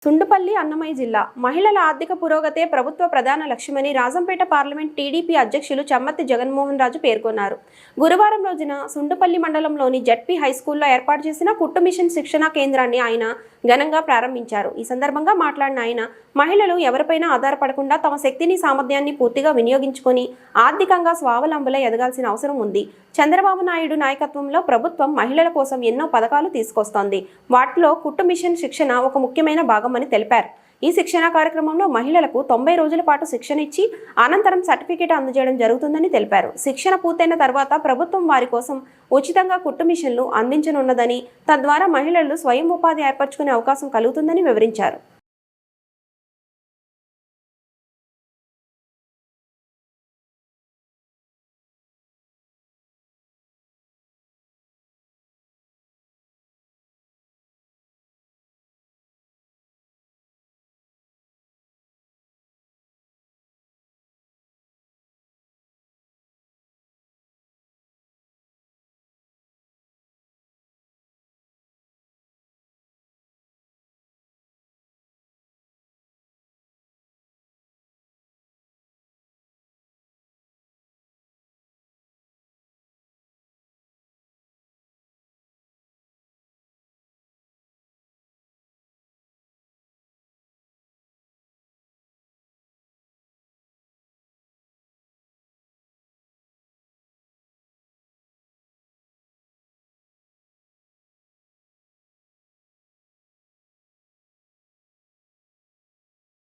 సుండుపల్లి అన్నమయ్య జిల్లా మహిళల ఆర్థిక పురోగతే ప్రభుత్వ ప్రధాన లక్ష్యమని రాజంపేట పార్లమెంట్ టీడీపీ అధ్యక్షులు చమ్మత్తి జగన్మోహన్ రాజు పేర్కొన్నారు. గురువారం రోజున సుండుపల్లి మండలంలోని జడ్పీ హైస్కూల్లో ఏర్పాటు చేసిన కుట్టు మిషన్ శిక్షణా కేంద్రాన్ని ఆయన ఘనంగా ప్రారంభించారు. ఈ సందర్భంగా మాట్లాడిన ఆయన మహిళలు ఎవరిపైనా ఆధారపడకుండా తమ శక్తిని సామర్థ్యాన్ని పూర్తిగా వినియోగించుకొని ఆర్థికంగా స్వావలంబులై ఎదగాల్సిన అవసరం ఉంది. చంద్రబాబు నాయుడు నాయకత్వంలో ప్రభుత్వం మహిళల కోసం ఎన్నో పథకాలు తీసుకొస్తోంది. వాటిలో కుట్టు మిషన్ శిక్షణ ఒక ముఖ్యమైన భాగమని తెలిపారు. ఈ శిక్షణ కార్యక్రమంలో మహిళలకు 90 రోజుల పాటు శిక్షణ ఇచ్చి అనంతరం సర్టిఫికేట్ అందజేయడం జరుగుతుందని తెలిపారు. శిక్షణ పూర్తయిన తర్వాత ప్రభుత్వం వారి కోసం ఉచితంగా కుట్టు మిషన్లు అందించనున్నదని, తద్వారా మహిళలు స్వయం ఉపాధి ఏర్పరచుకునే అవకాశం కలుగుతుందని వివరించారు.